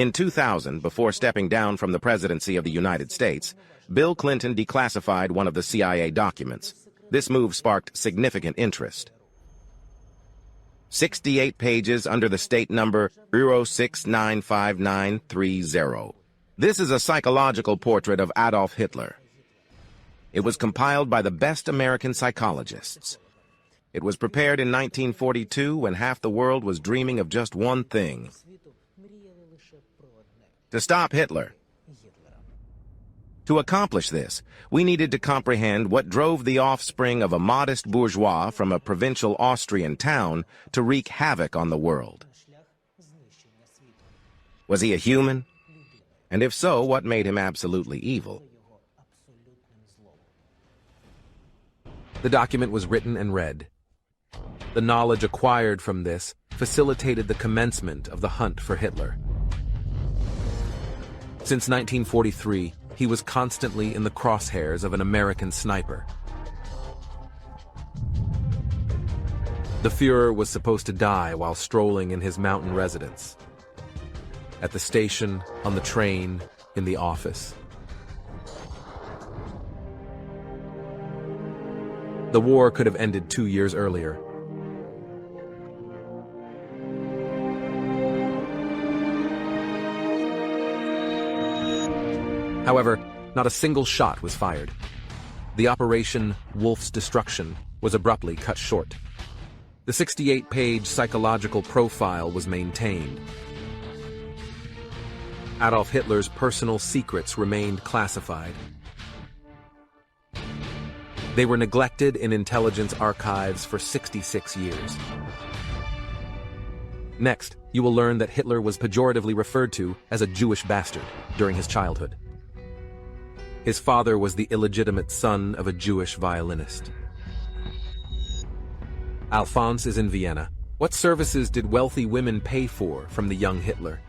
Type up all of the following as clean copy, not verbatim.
In 2000, before stepping down from the presidency of the United States, Bill Clinton declassified one of the CIA documents. This move sparked significant interest. 68 pages under the state number 0695930. This is a psychological portrait of Adolf Hitler. It was compiled by the best American psychologists. It was prepared in 1942 when half the world was dreaming of just one thing: to stop Hitler. To accomplish this, we needed to comprehend what drove the offspring of a modest bourgeois from a provincial Austrian town to wreak havoc on the world. Was he a human? And if so, what made him absolutely evil? The document was written and read. The knowledge acquired from this facilitated the commencement of the hunt for Hitler. Since 1943, he was constantly in the crosshairs of an American sniper. The Führer was supposed to die while strolling in his mountain residence. At the station, on the train, in the office. The war could have ended 2 years earlier. However, not a single shot was fired. The Operation Wolf's Destruction was abruptly cut short. The 68-page psychological profile was maintained. Adolf Hitler's personal secrets remained classified. They were neglected in intelligence archives for 66 years. Next, you will learn that Hitler was pejoratively referred to as a Jewish bastard during his childhood. His father was the illegitimate son of a Jewish violinist. Alphonse is in Vienna. What services did wealthy women pay for from the young Hitler?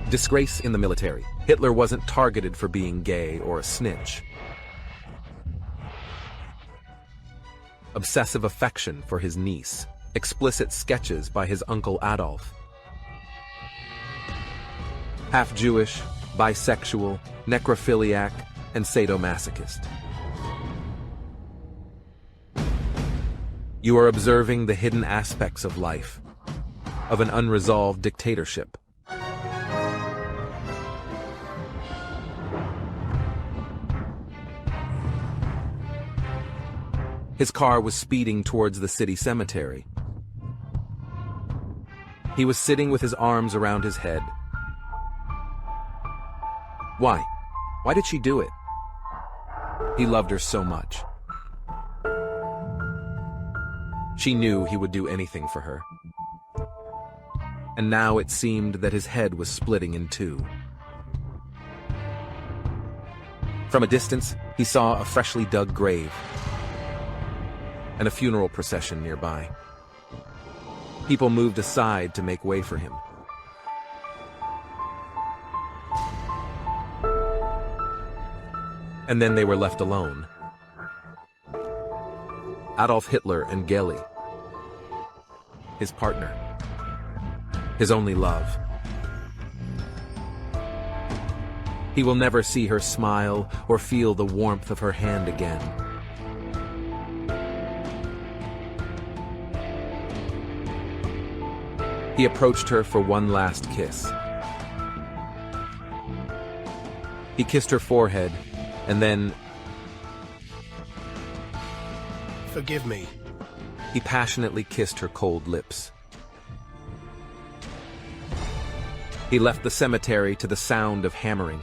Disgrace in the military. Hitler wasn't targeted for being gay or a snitch. Obsessive affection for his niece. Explicit sketches by his uncle Adolf. Half-Jewish, bisexual, necrophiliac, and sadomasochist. You are observing the hidden aspects of life, of an unresolved dictatorship. His car was speeding towards the city cemetery. He was sitting with his arms around his head. Why? Why did she do it? He loved her so much. She knew he would do anything for her. And now it seemed that his head was splitting in two. From a distance, he saw a freshly dug grave and a funeral procession nearby. People moved aside to make way for him. And then they were left alone. Adolf Hitler and Geli, his partner, his only love. He will never see her smile or feel the warmth of her hand again. He approached her for one last kiss. He kissed her forehead, and then, "Forgive me." he passionately kissed her cold lips. He left the cemetery to the sound of hammering.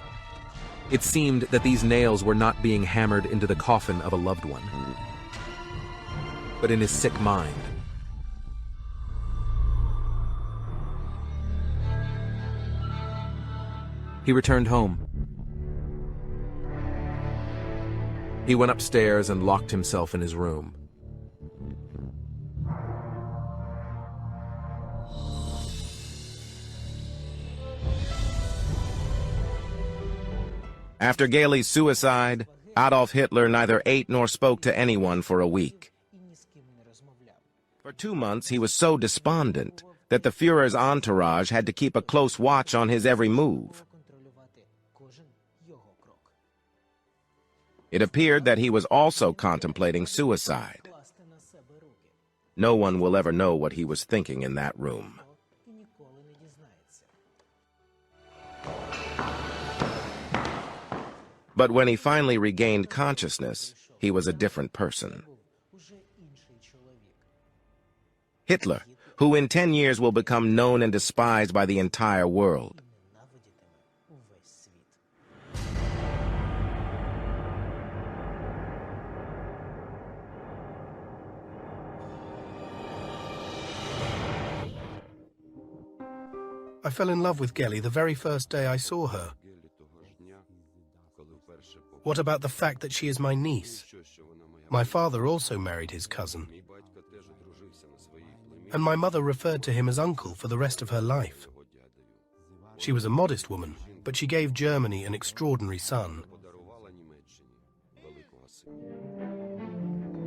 It seemed that these nails were not being hammered into the coffin of a loved one, but in his sick mind. He returned home. He went upstairs and locked himself in his room. After Geli's suicide, Adolf Hitler neither ate nor spoke to anyone for a week. For 2 months, he was so despondent that the Führer's entourage had to keep a close watch on his every move. It appeared that he was also contemplating suicide. No one will ever know what he was thinking in that room. But when he finally regained consciousness, he was a different person. Hitler, who in 10 years will become known and despised by the entire world. I fell in love with Geli the very first day I saw her. What about the fact that she is my niece? My father also married his cousin. And my mother referred to him as uncle for the rest of her life. She was a modest woman, but she gave Germany an extraordinary son.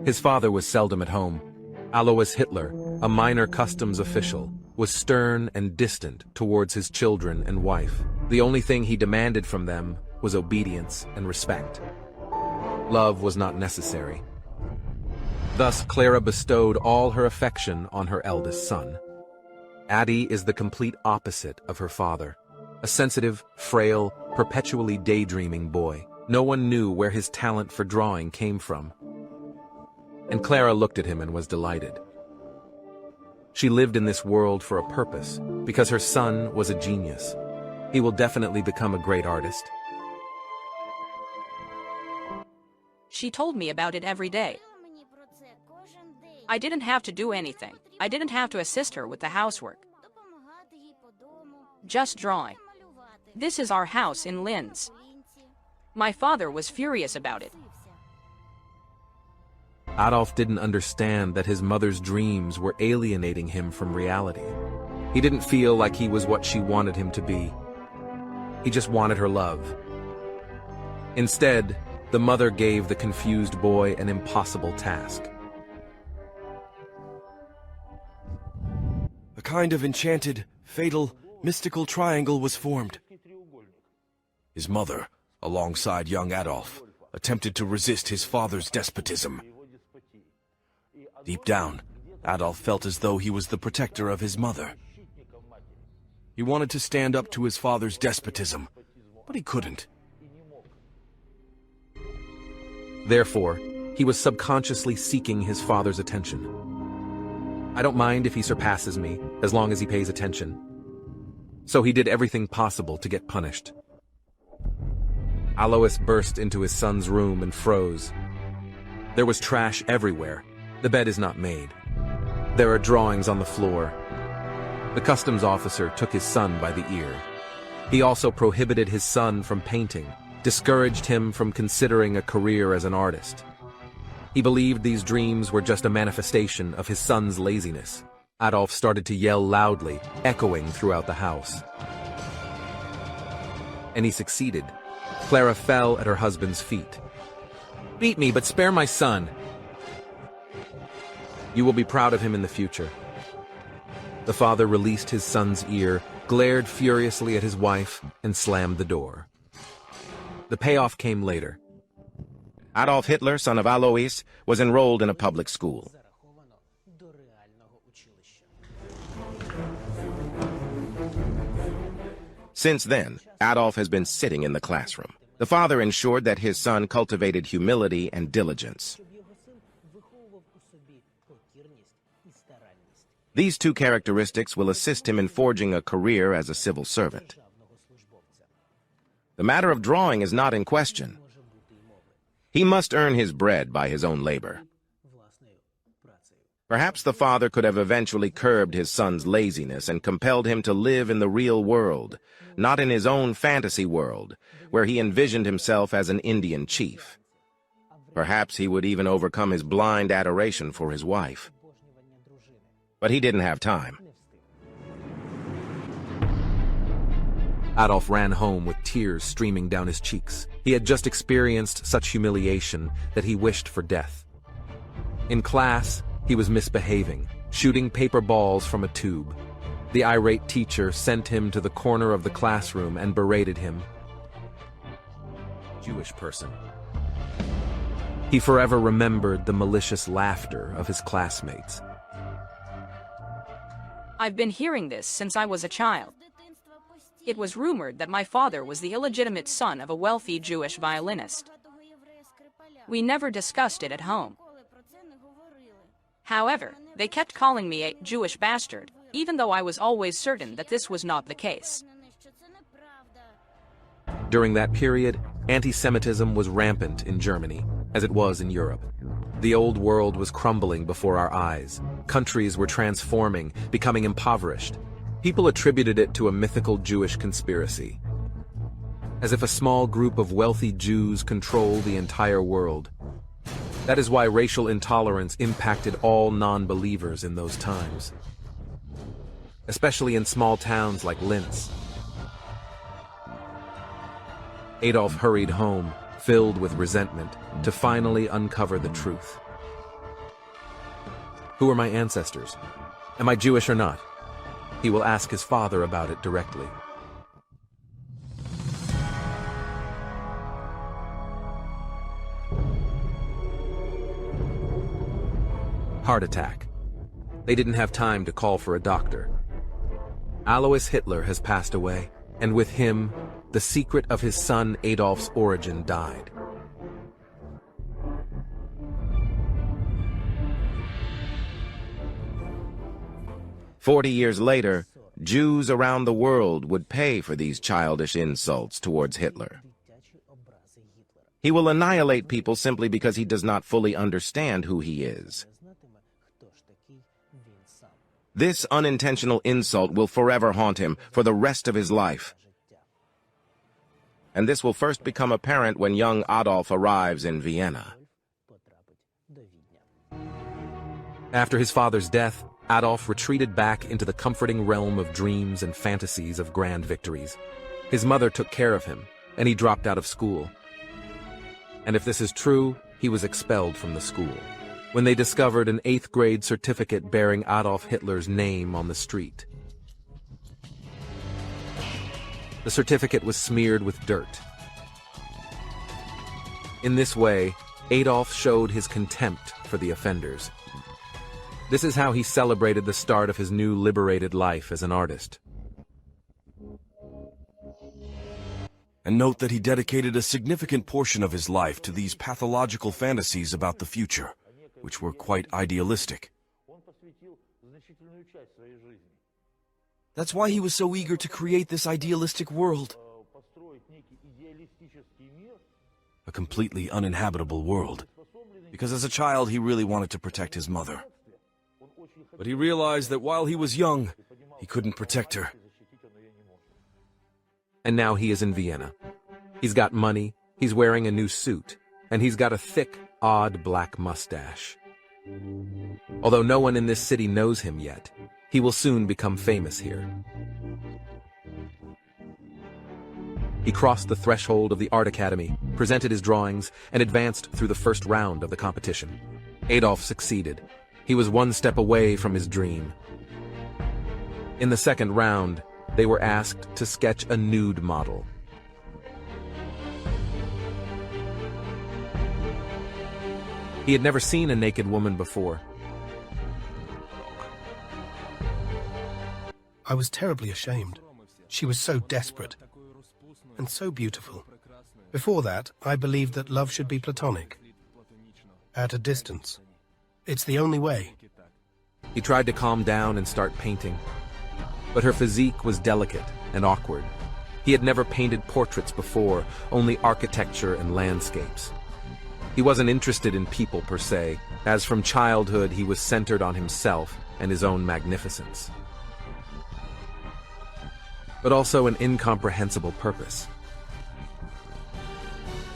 His father was seldom at home. Alois Hitler, a minor customs official, was stern and distant towards his children and wife. The only thing he demanded from them was obedience and respect. Love was not necessary. Thus, Clara bestowed all her affection on her eldest son. Addy is the complete opposite of her father, a sensitive, frail, perpetually daydreaming boy. No one knew where his talent for drawing came from. And Clara looked at him and was delighted. She lived in this world for a purpose, because her son was a genius. He will definitely become a great artist. She told me about it every day. I didn't have to do anything. I didn't have to assist her with the housework. Just drawing. This is our house in Linz. My father was furious about it. Adolf didn't understand that his mother's dreams were alienating him from reality. He didn't feel like he was what she wanted him to be. He just wanted her love. Instead, the mother gave the confused boy an impossible task. A kind of enchanted, fatal, mystical triangle was formed. His mother, alongside young Adolf, attempted to resist his father's despotism. Deep down, Adolf felt as though he was the protector of his mother. He wanted to stand up to his father's despotism, but he couldn't. Therefore, he was subconsciously seeking his father's attention. I don't mind if he surpasses me, as long as he pays attention. So he did everything possible to get punished. Alois burst into his son's room and froze. There was trash everywhere. The bed is not made. There are drawings on the floor. The customs officer took his son by the ear. He also prohibited his son from painting, discouraged him from considering a career as an artist. He believed these dreams were just a manifestation of his son's laziness. Adolf started to yell loudly, echoing throughout the house. And he succeeded. Clara fell at her husband's feet. "Beat me, but spare my son. You will be proud of him in the future." The father released his son's ear, glared furiously at his wife, and slammed the door. The payoff came later. Adolf Hitler, son of Alois, was enrolled in a public school. Since then, Adolf has been sitting in the classroom. The father ensured that his son cultivated humility and diligence. These two characteristics will assist him in forging a career as a civil servant. The matter of drawing is not in question. He must earn his bread by his own labor. Perhaps the father could have eventually curbed his son's laziness and compelled him to live in the real world, not in his own fantasy world, where he envisioned himself as an Indian chief. Perhaps he would even overcome his blind adoration for his wife. But he didn't have time. Adolf ran home with tears streaming down his cheeks. He had just experienced such humiliation that he wished for death. In class, he was misbehaving, shooting paper balls from a tube. The irate teacher sent him to the corner of the classroom and berated him. Jewish person. He forever remembered the malicious laughter of his classmates. I've been hearing this since I was a child. It was rumored that my father was the illegitimate son of a wealthy Jewish violinist. We never discussed it at home. However, they kept calling me a Jewish bastard, even though I was always certain that this was not the case. During that period, anti-Semitism was rampant in Germany, as it was in Europe. The old world was crumbling before our eyes. Countries were transforming, becoming impoverished. People attributed it to a mythical Jewish conspiracy, as if a small group of wealthy Jews controlled the entire world. That is why racial intolerance impacted all non-believers in those times, especially in small towns like Linz. Adolf hurried home, filled with resentment, to finally uncover the truth. Who are my ancestors? Am I Jewish or not? He will ask his father about it directly. Heart attack. They didn't have time to call for a doctor. Alois Hitler has passed away, and with him, the secret of his son Adolf's origin died. "40 years later, Jews around the world would pay for these childish insults towards Hitler. He will annihilate people simply because he does not fully understand who he is. This unintentional insult will forever haunt him for the rest of his life. And this will first become apparent when young Adolf arrives in Vienna." After his father's death, Adolf retreated back into the comforting realm of dreams and fantasies of grand victories. His mother took care of him, and he dropped out of school. And if this is true, he was expelled from the school when they discovered an 8th grade certificate bearing Adolf Hitler's name on the street. The certificate was smeared with dirt. In this way, Adolf showed his contempt for the offenders. This is how he celebrated the start of his new liberated life as an artist. And note that he dedicated a significant portion of his life to these pathological fantasies about the future, which were quite idealistic. That's why he was so eager to create this idealistic world. A completely uninhabitable world. Because as a child, he really wanted to protect his mother. But he realized that while he was young, he couldn't protect her. And now he is in Vienna. He's got money, he's wearing a new suit, and he's got a thick, odd black mustache. Although no one in this city knows him yet, he will soon become famous here. He crossed the threshold of the Art Academy, presented his drawings, and advanced through the first round of the competition. Adolf succeeded. He was one step away from his dream. In the second round, they were asked to sketch a nude model. He had never seen a naked woman before. I was terribly ashamed. She was so desperate and so beautiful. Before that, I believed that love should be platonic, at a distance. It's the only way. He tried to calm down and start painting, but her physique was delicate and awkward. He had never painted portraits before, only architecture and landscapes. He wasn't interested in people per se, as from childhood he was centered on himself and his own magnificence. But also an incomprehensible purpose.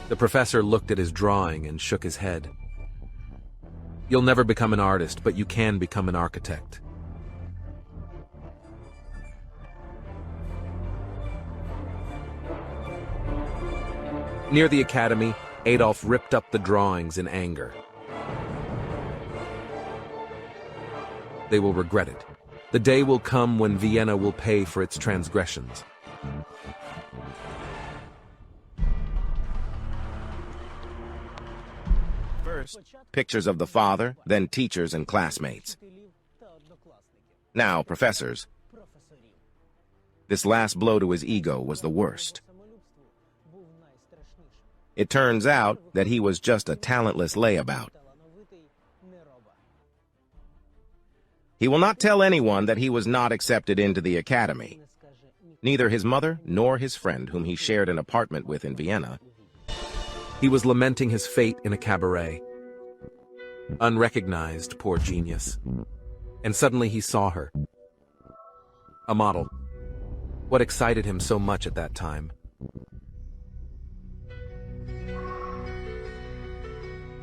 The professor looked at his drawing and shook his head. You'll never become an artist, but you can become an architect. Near the academy, Adolf ripped up the drawings in anger. They will regret it. The day will come when Vienna will pay for its transgressions. First, pictures of the father, then teachers and classmates. Now, professors. This last blow to his ego was the worst. It turns out that he was just a talentless layabout. He will not tell anyone that he was not accepted into the academy. Neither his mother nor his friend, whom he shared an apartment with in Vienna. He was lamenting his fate in a cabaret. Unrecognized, poor genius. And suddenly he saw her. A model. What excited him so much at that time?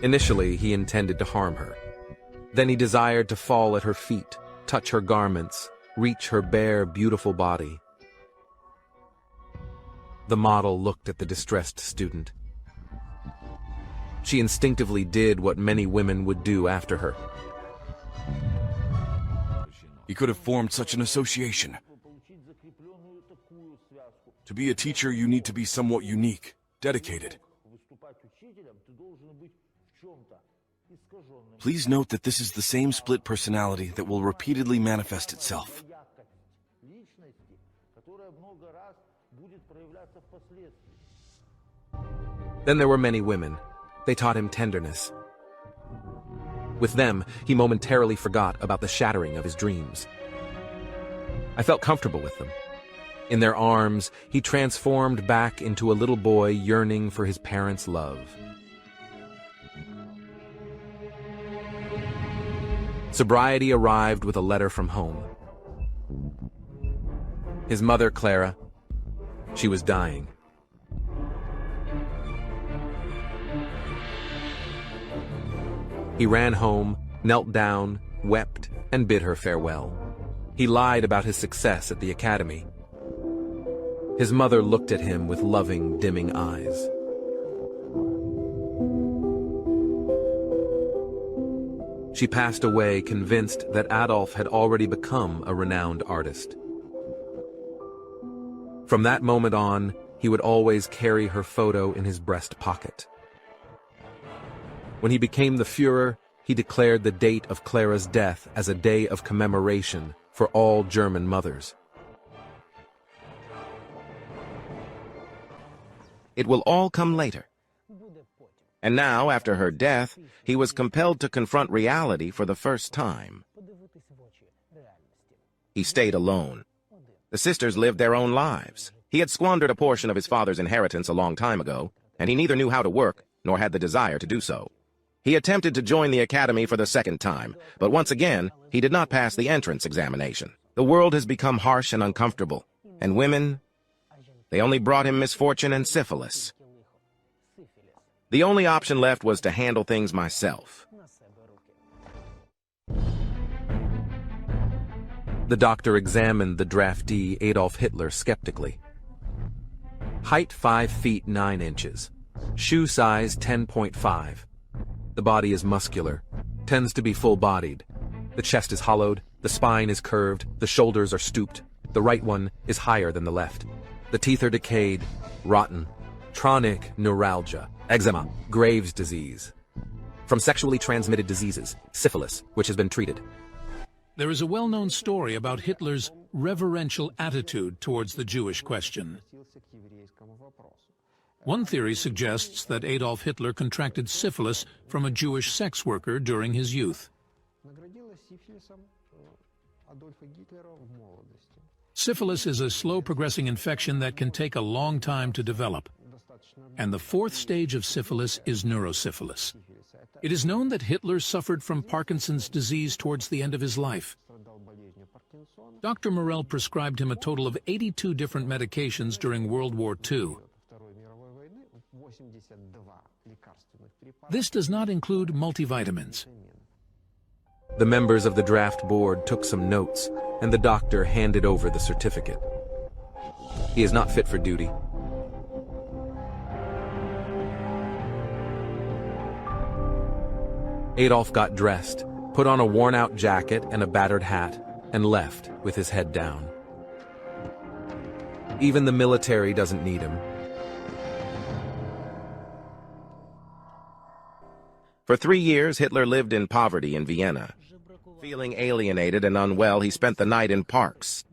Initially, he intended to harm her. Then he desired to fall at her feet, touch her garments, reach her bare, beautiful body. The model looked at the distressed student. She instinctively did what many women would do after her. He could have formed such an association. To be a teacher, you need to be somewhat unique, dedicated. Please note that this is the same split personality that will repeatedly manifest itself. Then there were many women. They taught him tenderness. With them, he momentarily forgot about the shattering of his dreams. I felt comfortable with them. In their arms, he transformed back into a little boy yearning for his parents' love. Sobriety arrived with a letter from home. His mother, Clara, she was dying. He ran home, knelt down, wept, and bid her farewell. He lied about his success at the academy. His mother looked at him with loving, dimming eyes. She passed away convinced that Adolf had already become a renowned artist. From that moment on, he would always carry her photo in his breast pocket. When he became the Führer, he declared the date of Clara's death as a day of commemoration for all German mothers. It will all come later. And now, after her death, he was compelled to confront reality for the first time. He stayed alone. The sisters lived their own lives. He had squandered a portion of his father's inheritance a long time ago, and he neither knew how to work nor had the desire to do so. He attempted to join the academy for the second time, but once again, he did not pass the entrance examination. The world has become harsh and uncomfortable, and women, they only brought him misfortune and syphilis. The only option left was to handle things myself. The doctor examined the draftee Adolf Hitler skeptically. Height 5 feet 9 inches. Shoe size 10.5. The body is muscular, tends to be full-bodied. The chest is hollowed, the spine is curved, the shoulders are stooped. The right one is higher than the left. The teeth are decayed, rotten. Chronic neuralgia, eczema, Graves' disease. From sexually transmitted diseases, syphilis, which has been treated. There is a well-known story about Hitler's reverential attitude towards the Jewish question. One theory suggests that Adolf Hitler contracted syphilis from a Jewish sex worker during his youth. Syphilis is a slow-progressing infection that can take a long time to develop. And the fourth stage of syphilis is neurosyphilis. It is known that Hitler suffered from Parkinson's disease towards the end of his life. Dr. Morell prescribed him a total of 82 different medications during World War II. This does not include multivitamins. The members of the draft board took some notes, and the doctor handed over the certificate. He is not fit for duty. Adolf got dressed, put on a worn-out jacket and a battered hat, and left with his head down. Even the military doesn't need him. For 3 years, Hitler lived in poverty in Vienna. Feeling alienated and unwell, he spent the night in parks.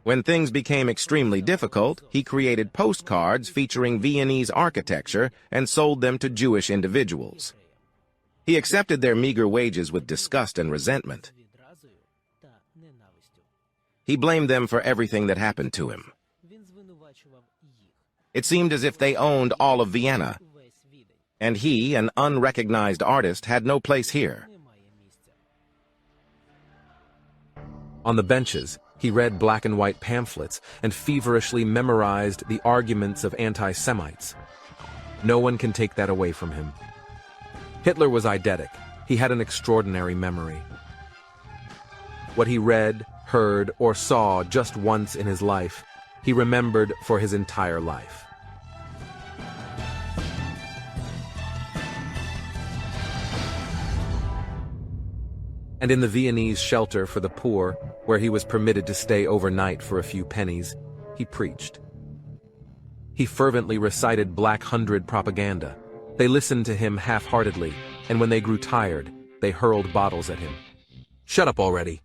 When things became extremely difficult, he created postcards featuring Viennese architecture and sold them to Jewish individuals. He accepted their meager wages with disgust and resentment. He blamed them for everything that happened to him. It seemed as if they owned all of Vienna, and he, an unrecognized artist, had no place here. On the benches, he read black and white pamphlets and feverishly memorized the arguments of anti-Semites. No one can take that away from him. Hitler was eidetic. He had an extraordinary memory. What he read, heard, or saw just once in his life, he remembered for his entire life. And in the Viennese shelter for the poor, where he was permitted to stay overnight for a few pennies, he preached. He fervently recited Black Hundred propaganda. They listened to him half-heartedly, and when they grew tired, they hurled bottles at him. "Shut up already!"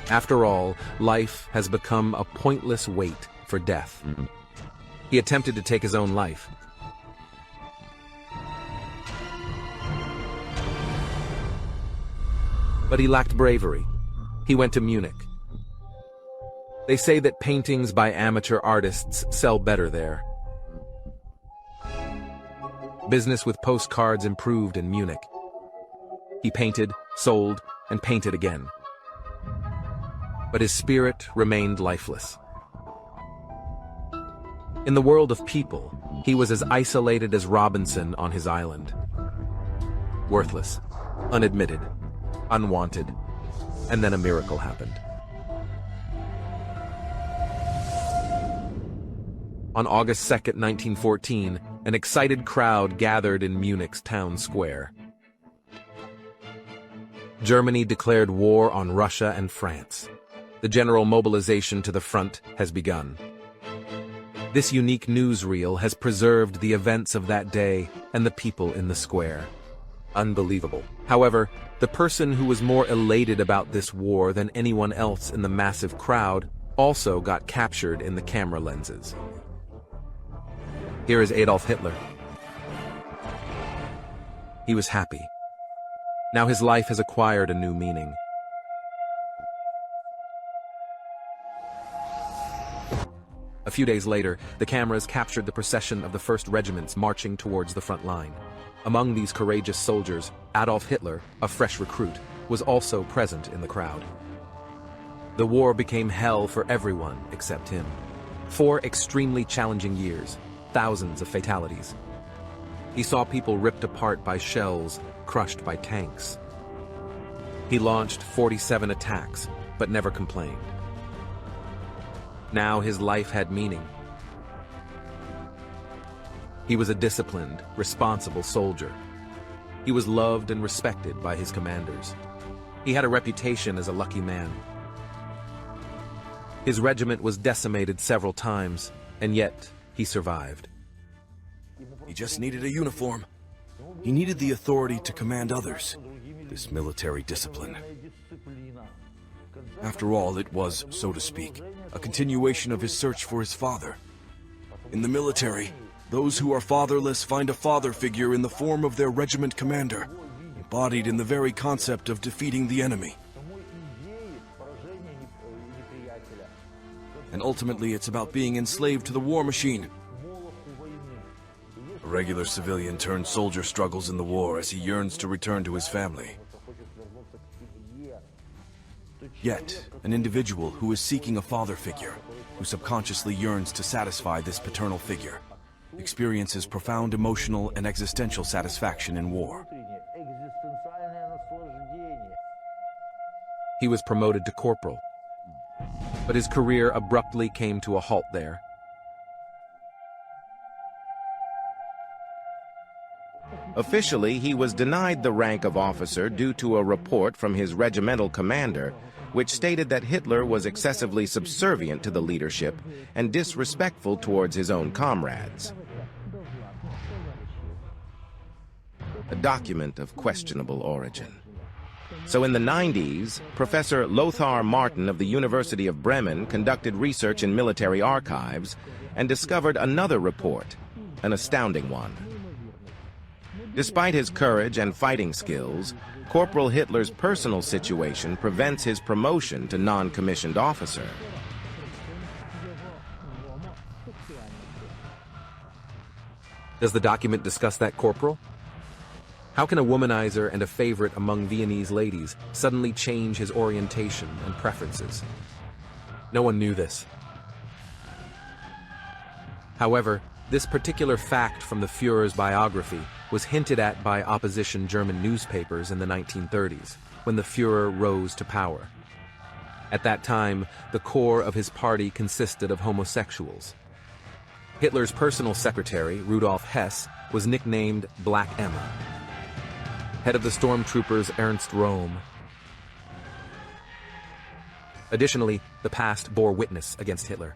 After all, life has become a pointless wait for death. He attempted to take his own life. But he lacked bravery. He went to Munich. They say that paintings by amateur artists sell better there. Business with postcards improved in Munich. He painted, sold, and painted again. But his spirit remained lifeless. In the world of people, he was as isolated as Robinson on his island. Worthless, unadmitted, unwanted, and then a miracle happened. On August 2nd, 1914, an excited crowd gathered in Munich's town square. Germany declared war on Russia and France. The general mobilization to the front has begun. This unique newsreel has preserved the events of that day and the people in the square. Unbelievable. However, the person who was more elated about this war than anyone else in the massive crowd also got captured in the camera lenses. Here is Adolf Hitler. He was happy. Now his life has acquired a new meaning. A few days later, the cameras captured the procession of the 1st Regiments marching towards the front line. Among these courageous soldiers, Adolf Hitler, a fresh recruit, was also present in the crowd. The war became hell for everyone except him. 4 extremely challenging years, thousands of fatalities. He saw people ripped apart by shells, crushed by tanks. He launched 47 attacks, but never complained. Now his life had meaning. He was a disciplined, responsible soldier. He was loved and respected by his commanders. He had a reputation as a lucky man. His regiment was decimated several times, and yet he survived. He just needed a uniform. He needed the authority to command others. This military discipline. After all, it was, so to speak, a continuation of his search for his father. In the military, those who are fatherless find a father figure in the form of their regiment commander, embodied in the very concept of defeating the enemy. And ultimately, it's about being enslaved to the war machine. A regular civilian turned soldier struggles in the war as he yearns to return to his family. Yet, an individual who is seeking a father figure, who subconsciously yearns to satisfy this paternal figure, experiences profound emotional and existential satisfaction in war. He was promoted to corporal, but his career abruptly came to a halt there. Officially, he was denied the rank of officer due to a report from his regimental commander, which stated that Hitler was excessively subservient to the leadership and disrespectful towards his own comrades. A document of questionable origin. So in the 90s, Professor Lothar Martin of the University of Bremen conducted research in military archives and discovered another report, an astounding one. Despite his courage and fighting skills, Corporal Hitler's personal situation prevents his promotion to non-commissioned officer. Does the document discuss that corporal? How can a womanizer and a favorite among Viennese ladies suddenly change his orientation and preferences? No one knew this. However, this particular fact from the Führer's biography was hinted at by opposition German newspapers in the 1930s, when the Führer rose to power. At that time, the core of his party consisted of homosexuals. Hitler's personal secretary, Rudolf Hess, was nicknamed Black Emma. Head of the stormtroopers Ernst Röhm. Additionally, the past bore witness against Hitler.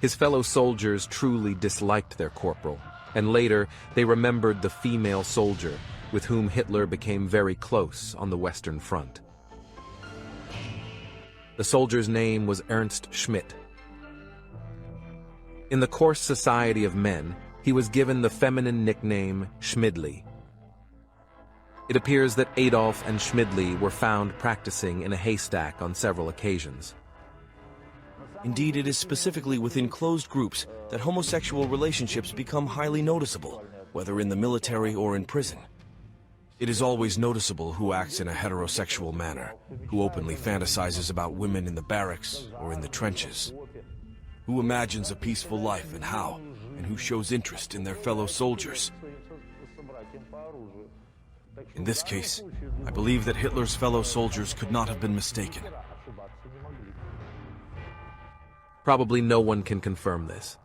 His fellow soldiers truly disliked their corporal, and later they remembered the female soldier with whom Hitler became very close on the Western Front. The soldier's name was Ernst Schmidt. In the coarse society of men, he was given the feminine nickname Schmidli. It appears that Adolf and Schmidli were found practicing in a haystack on several occasions. Indeed, it is specifically within closed groups that homosexual relationships become highly noticeable, whether in the military or in prison. It is always noticeable who acts in a heterosexual manner, who openly fantasizes about women in the barracks or in the trenches, who imagines a peaceful life and how, and who shows interest in their fellow soldiers. In this case, I believe that Hitler's fellow soldiers could not have been mistaken. Probably no one can confirm this.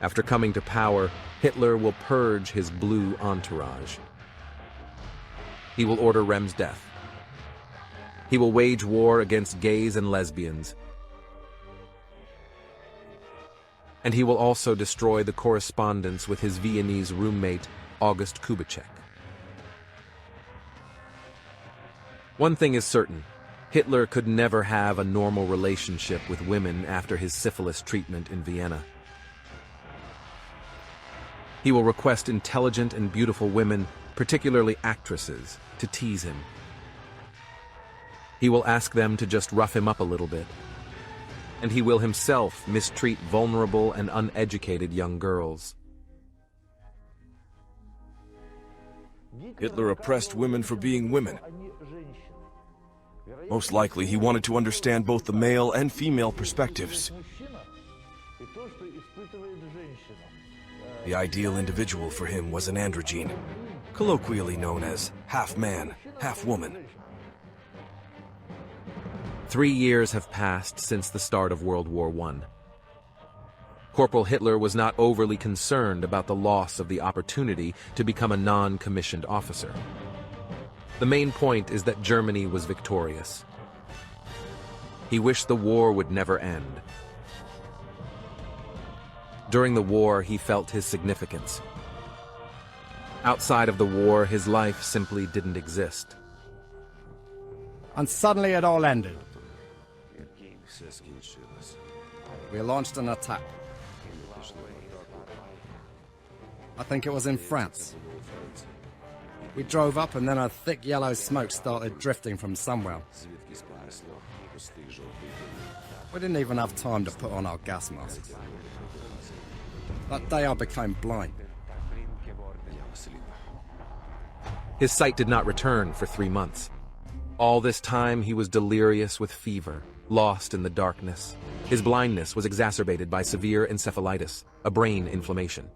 After coming to power, Hitler will purge his blue entourage. He will order Rem's death. He will wage war against gays and lesbians. And he will also destroy the correspondence with his Viennese roommate, August Kubitschek. One thing is certain, Hitler could never have a normal relationship with women after his syphilis treatment in Vienna. He will request intelligent and beautiful women, particularly actresses, to tease him. He will ask them to just rough him up a little bit. And he will himself mistreat vulnerable and uneducated young girls. Hitler oppressed women for being women. Most likely, he wanted to understand both the male and female perspectives. The ideal individual for him was an androgyne, colloquially known as half man, half woman. 3 years have passed since the start of World War I. Corporal Hitler was not overly concerned about the loss of the opportunity to become a non-commissioned officer. The main point is that Germany was victorious. He wished the war would never end. During the war, he felt his significance. Outside of the war, his life simply didn't exist. And suddenly it all ended. We launched an attack. I think it was in France. We drove up and then a thick yellow smoke started drifting from somewhere. We didn't even have time to put on our gas masks. That day I became blind. His sight did not return for 3 months. All this time he was delirious with fever, lost in the darkness. His blindness was exacerbated by severe encephalitis, a brain inflammation.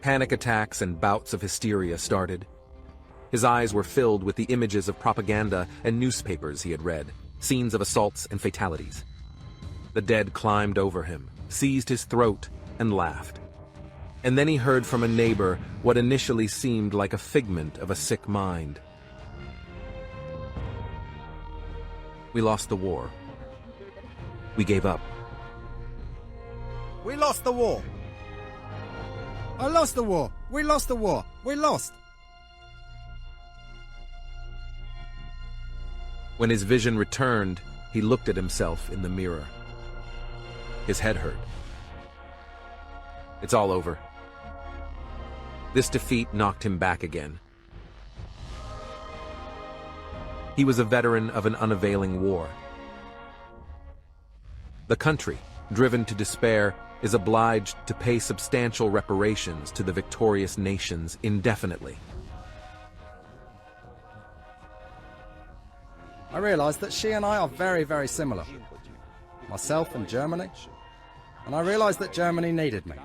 Panic attacks and bouts of hysteria started. His eyes were filled with the images of propaganda and newspapers he had read, scenes of assaults and fatalities. The dead climbed over him, seized his throat, and laughed. And then he heard from a neighbor what initially seemed like a figment of a sick mind. We lost the war. We gave up. We lost the war. I lost the war. We lost the war. We lost. When his vision returned, he looked at himself in the mirror. His head hurt. It's all over. This defeat knocked him back again. He was a veteran of an unavailing war. The country, driven to despair, is obliged to pay substantial reparations to the victorious nations indefinitely. I realised that she and I are very, very similar. Myself and Germany. And I realised that Germany needed me.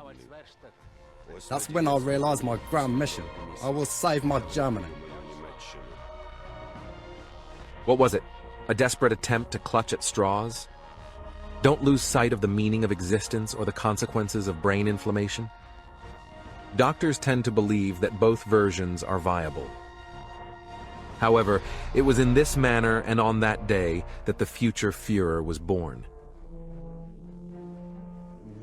That's when I realised my grand mission. I will save my Germany. What was it? A desperate attempt to clutch at straws? Don't lose sight of the meaning of existence or the consequences of brain inflammation. Doctors tend to believe that both versions are viable. However, it was in this manner and on that day that the future Führer was born.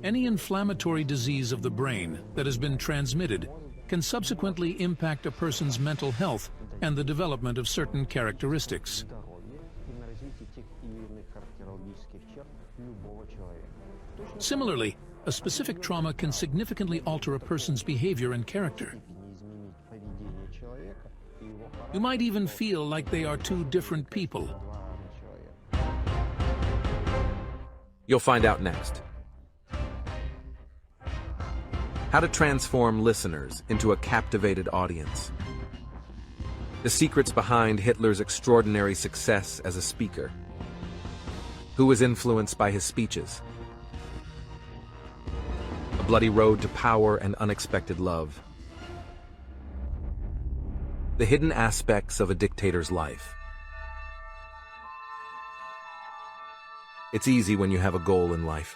Any inflammatory disease of the brain that has been transmitted can subsequently impact a person's mental health and the development of certain characteristics. Similarly, a specific trauma can significantly alter a person's behavior and character. You might even feel like they are two different people. You'll find out next. How to transform listeners into a captivated audience. The secrets behind Hitler's extraordinary success as a speaker. Who was influenced by his speeches? A bloody road to power and unexpected love. The hidden aspects of a dictator's life. It's easy when you have a goal in life.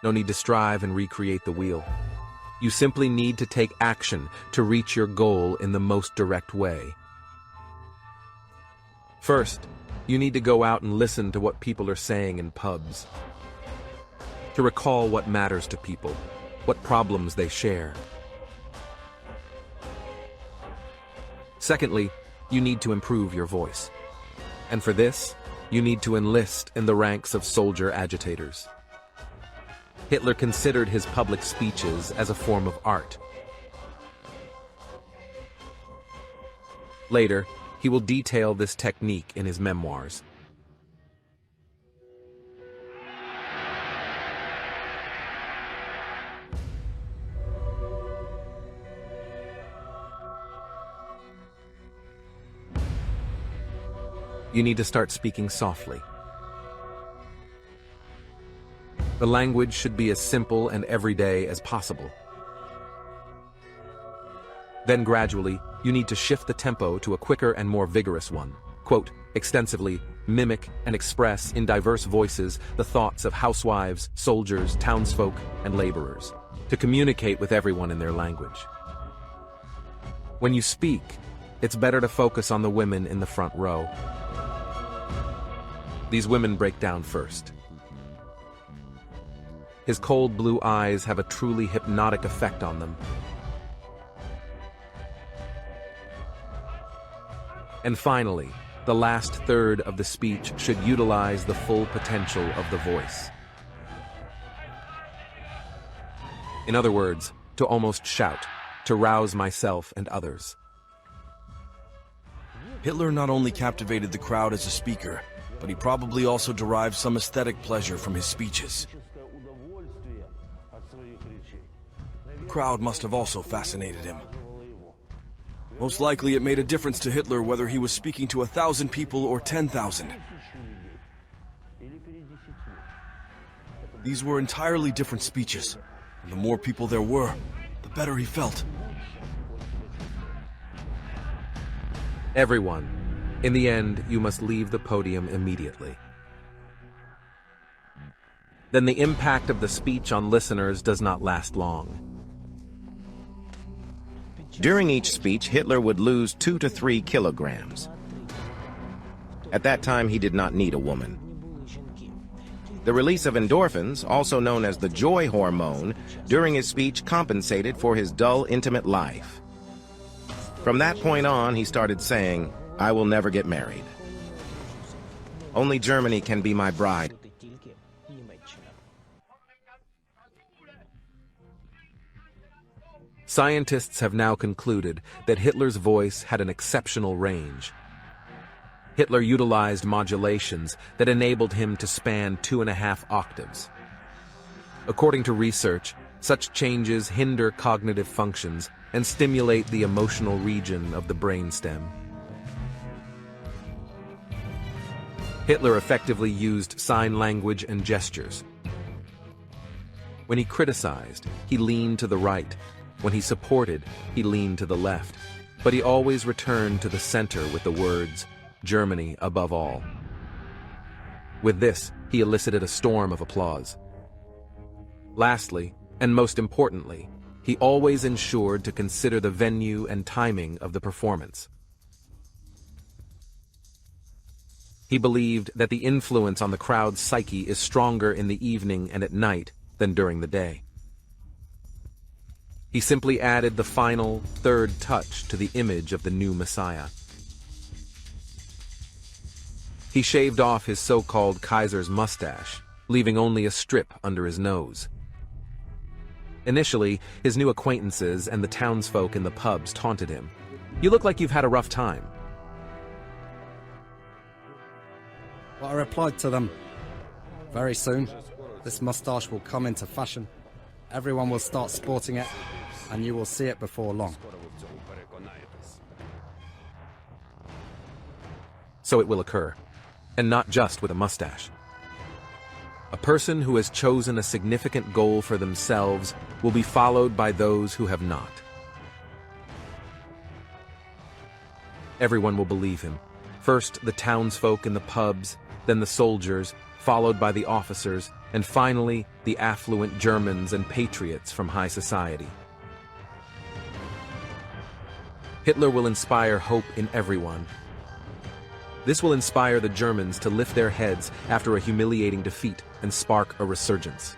No need to strive and recreate the wheel. You simply need to take action to reach your goal in the most direct way. First, you need to go out and listen to what people are saying in pubs. To recall what matters to people, what problems they share. Secondly, you need to improve your voice. And for this, you need to enlist in the ranks of soldier agitators. Hitler considered his public speeches as a form of art. Later, he will detail this technique in his memoirs. You need to start speaking softly. The language should be as simple and everyday as possible. Then gradually, you need to shift the tempo to a quicker and more vigorous one. Quote, extensively, mimic and express in diverse voices the thoughts of housewives, soldiers, townsfolk, and laborers, to communicate with everyone in their language. When you speak, it's better to focus on the women in the front row. These women break down first. His cold blue eyes have a truly hypnotic effect on them. And finally, the last third of the speech should utilize the full potential of the voice. In other words, to almost shout, to rouse myself and others. Hitler not only captivated the crowd as a speaker, but he probably also derived some aesthetic pleasure from his speeches. The crowd must have also fascinated him. Most likely it made a difference to Hitler whether he was speaking to 1,000 people or 10,000. These were entirely different speeches, and the more people there were, the better he felt. Everyone, in the end, you must leave the podium immediately. Then the impact of the speech on listeners does not last long. During each speech, Hitler would lose 2 to 3 kilograms. At that time, he did not need a woman. The release of endorphins, also known as the joy hormone, during his speech compensated for his dull, intimate life. From that point on, he started saying, "I will never get married. Only Germany can be my bride." Scientists have now concluded that Hitler's voice had an exceptional range. Hitler utilized modulations that enabled him to span 2.5 octaves. According to research, such changes hinder cognitive functions and stimulate the emotional region of the brainstem. Hitler effectively used sign language and gestures. When he criticized, he leaned to the right. When he supported, he leaned to the left. But he always returned to the center with the words, "Germany above all." With this, he elicited a storm of applause. Lastly, and most importantly, he always ensured to consider the venue and timing of the performance. He believed that the influence on the crowd's psyche is stronger in the evening and at night than during the day. He simply added the final, third touch to the image of the new Messiah. He shaved off his so-called Kaiser's mustache, leaving only a strip under his nose. Initially, his new acquaintances and the townsfolk in the pubs taunted him. "You look like you've had a rough time." But I replied to them, "Very soon, this mustache will come into fashion. Everyone will start sporting it, and you will see it before long." So it will occur, and not just with a mustache. A person who has chosen a significant goal for themselves will be followed by those who have not. Everyone will believe him. First, the townsfolk in the pubs, then the soldiers, followed by the officers, and finally, the affluent Germans and patriots from high society. Hitler will inspire hope in everyone. This will inspire the Germans to lift their heads after a humiliating defeat and spark a resurgence.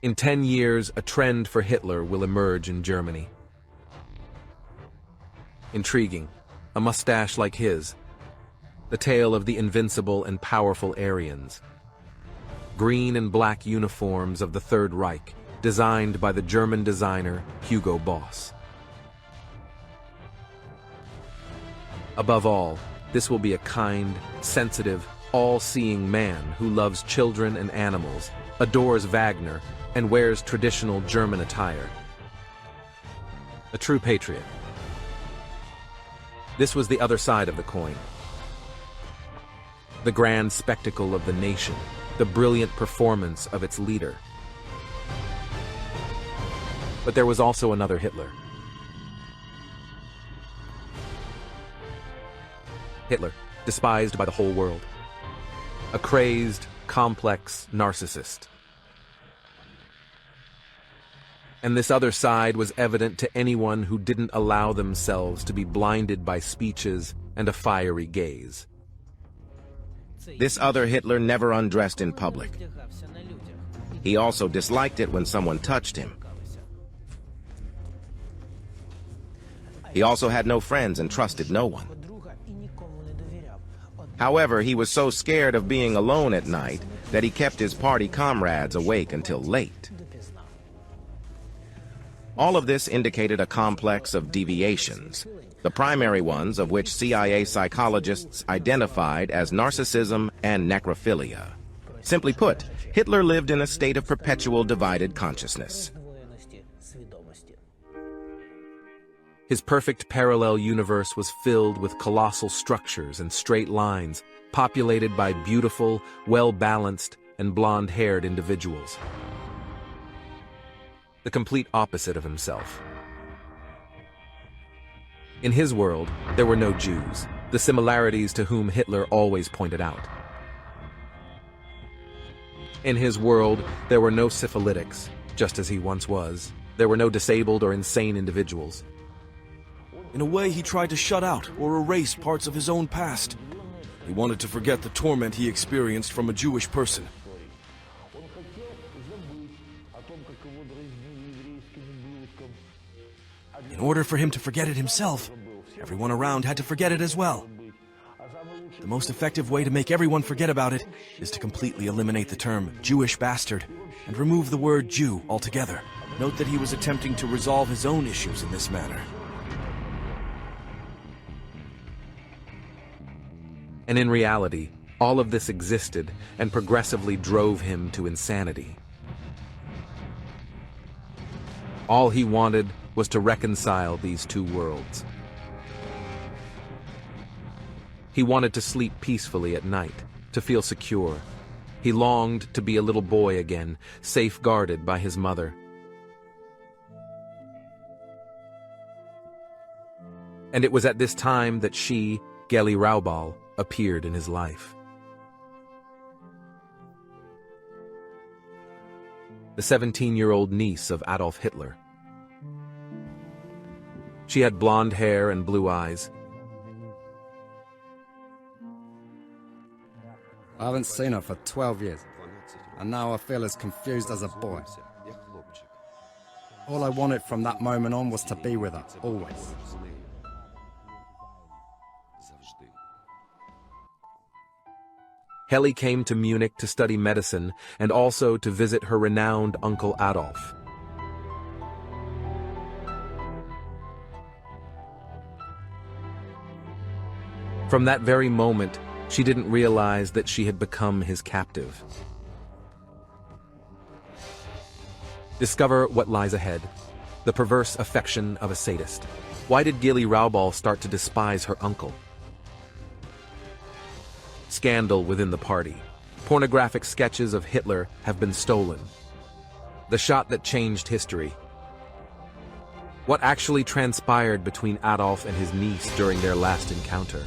In 10 years, a trend for Hitler will emerge in Germany. Intriguing, a mustache like his, the tale of the invincible and powerful Aryans. Green and black uniforms of the Third Reich, designed by the German designer Hugo Boss. Above all, this will be a kind, sensitive, all-seeing man who loves children and animals, adores Wagner, and wears traditional German attire. A true patriot. This was the other side of the coin. The grand spectacle of the nation, the brilliant performance of its leader. But there was also another Hitler. Hitler, despised by the whole world. A crazed, complex narcissist. And this other side was evident to anyone who didn't allow themselves to be blinded by speeches and a fiery gaze. This other Hitler never undressed in public. He also disliked it when someone touched him. He also had no friends and trusted no one. However, he was so scared of being alone at night that he kept his party comrades awake until late. All of this indicated a complex of deviations, the primary ones of which CIA psychologists identified as narcissism and necrophilia. Simply put, Hitler lived in a state of perpetual divided consciousness. His perfect parallel universe was filled with colossal structures and straight lines, populated by beautiful, well-balanced, and blonde-haired individuals. The complete opposite of himself. In his world, there were no Jews, the similarities to whom Hitler always pointed out. In his world, there were no syphilitics, just as he once was. There were no disabled or insane individuals. In a way, he tried to shut out or erase parts of his own past. He wanted to forget the torment he experienced from a Jewish person. In order for him to forget it himself, everyone around had to forget it as well. The most effective way to make everyone forget about it is to completely eliminate the term Jewish bastard and remove the word Jew altogether. Note that he was attempting to resolve his own issues in this manner. And in reality, all of this existed and progressively drove him to insanity. All he wanted was to reconcile these two worlds. He wanted to sleep peacefully at night, to feel secure. He longed to be a little boy again, safeguarded by his mother. And it was at this time that she, Geli Raubal, appeared in his life. The 17-year-old niece of Adolf Hitler. She had blonde hair and blue eyes. I haven't seen her for 12 years, and now I feel as confused as a boy. All I wanted from that moment on was to be with her, always. Geli came to Munich to study medicine and also to visit her renowned uncle Adolf. From that very moment, she didn't realize that she had become his captive. Discover what lies ahead. The perverse affection of a sadist. Why did Geli Raubal start to despise her uncle? Scandal within the party. Pornographic sketches of Hitler have been stolen. The shot that changed history. What actually transpired between Adolf and his niece during their last encounter?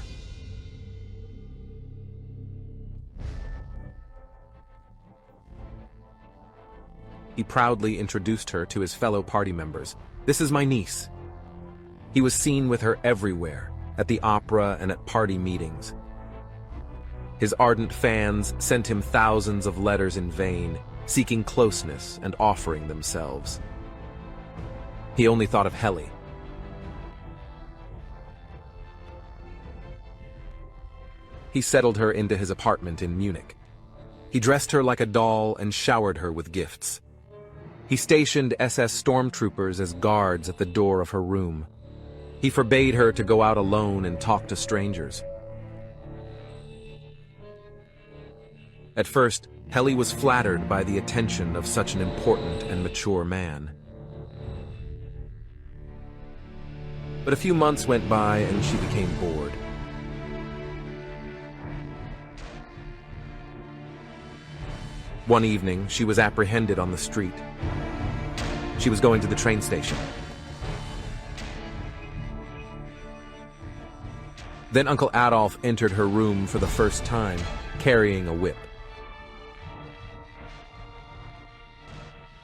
He proudly introduced her to his fellow party members. "This is my niece." He was seen with her everywhere, at the opera and at party meetings. His ardent fans sent him thousands of letters in vain, seeking closeness and offering themselves. He only thought of Geli. He settled her into his apartment in Munich. He dressed her like a doll and showered her with gifts. He stationed SS stormtroopers as guards at the door of her room. He forbade her to go out alone and talk to strangers. At first, Geli was flattered by the attention of such an important and mature man. But a few months went by and she became bored. One evening, she was apprehended on the street. She was going to the train station. Then Uncle Adolf entered her room for the first time, carrying a whip.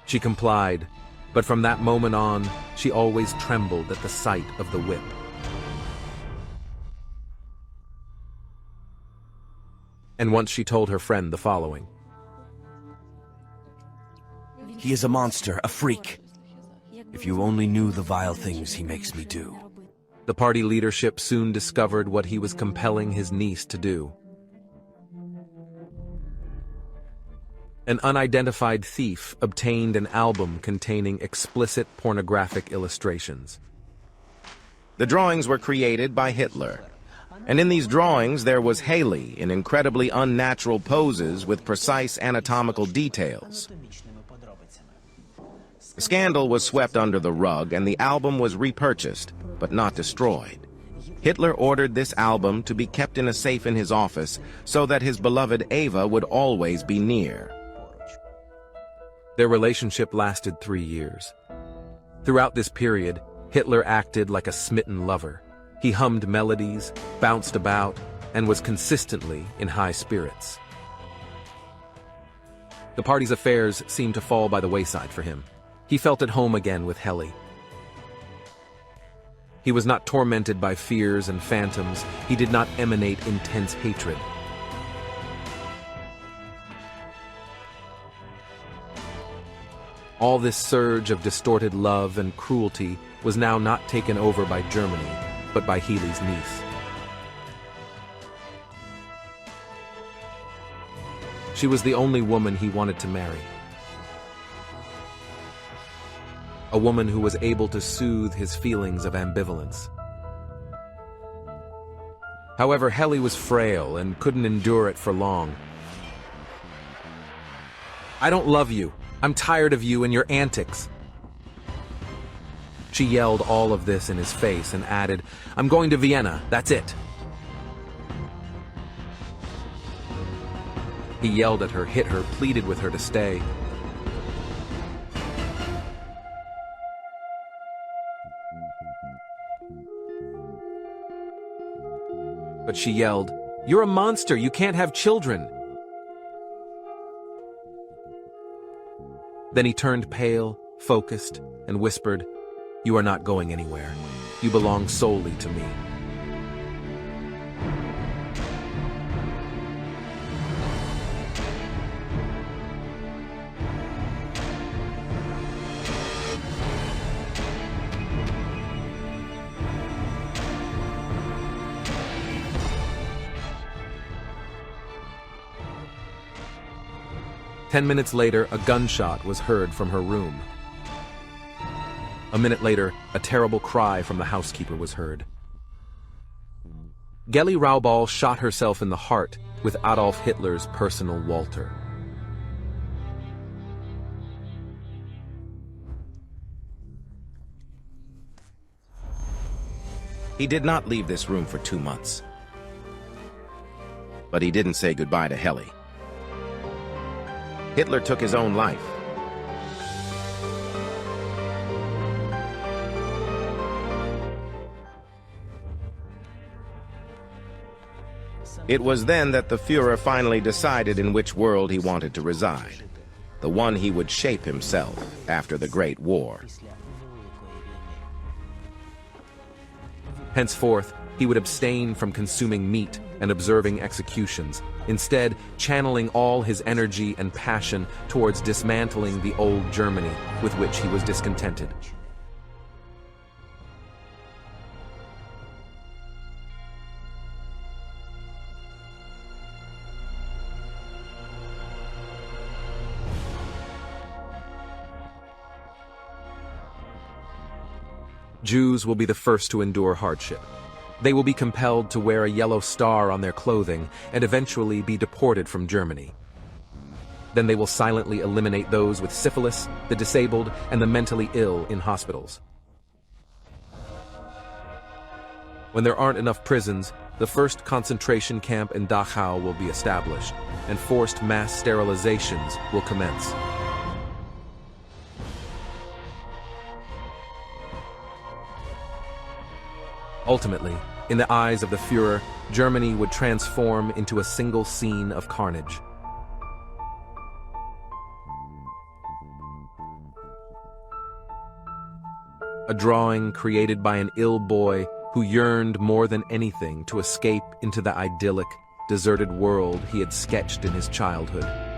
She complied, but from that moment on, she always trembled at the sight of the whip. And once she told her friend the following. He is a monster, a freak. If you only knew the vile things he makes me do. The party leadership soon discovered what he was compelling his niece to do. An unidentified thief obtained an album containing explicit pornographic illustrations. The drawings were created by Hitler. And in these drawings there was Geli in incredibly unnatural poses with precise anatomical details. The scandal was swept under the rug and the album was repurchased, but not destroyed. Hitler ordered this album to be kept in a safe in his office so that his beloved Eva would always be near. Their relationship lasted 3 years. Throughout this period, Hitler acted like a smitten lover. He hummed melodies, bounced about, and was consistently in high spirits. The party's affairs seemed to fall by the wayside for him. He felt at home again with Geli. He was not tormented by fears and phantoms. He did not emanate intense hatred. All this surge of distorted love and cruelty was now not taken over by Germany, but by Geli's niece. She was the only woman he wanted to marry. A woman who was able to soothe his feelings of ambivalence. However, Geli was frail and couldn't endure it for long. "I don't love you. I'm tired of you and your antics." She yelled all of this in his face and added, "I'm going to Vienna, that's it." He yelled at her, hit her, pleaded with her to stay. But she yelled, "You're a monster, you can't have children." Then he turned pale, focused, and whispered, "You are not going anywhere. You belong solely to me." Ten minutes later, a gunshot was heard from her room. A minute later, a terrible cry from the housekeeper was heard. Geli Raubal shot herself in the heart with Adolf Hitler's personal Walter. He did not leave this room for 2 months. But he didn't say goodbye to Geli. Hitler took his own life. It was then that the Führer finally decided in which world he wanted to reside, the one he would shape himself after the Great War. Henceforth, he would abstain from consuming meat and observing executions, instead channeling all his energy and passion towards dismantling the old Germany with which he was discontented. Jews will be the first to endure hardship. They will be compelled to wear a yellow star on their clothing and eventually be deported from Germany. Then they will silently eliminate those with syphilis, the disabled, and the mentally ill in hospitals. When there aren't enough prisons, the first concentration camp in Dachau will be established, and forced mass sterilizations will commence. Ultimately, in the eyes of the Führer, Germany would transform into a single scene of carnage. A drawing created by an ill boy who yearned more than anything to escape into the idyllic, deserted world he had sketched in his childhood.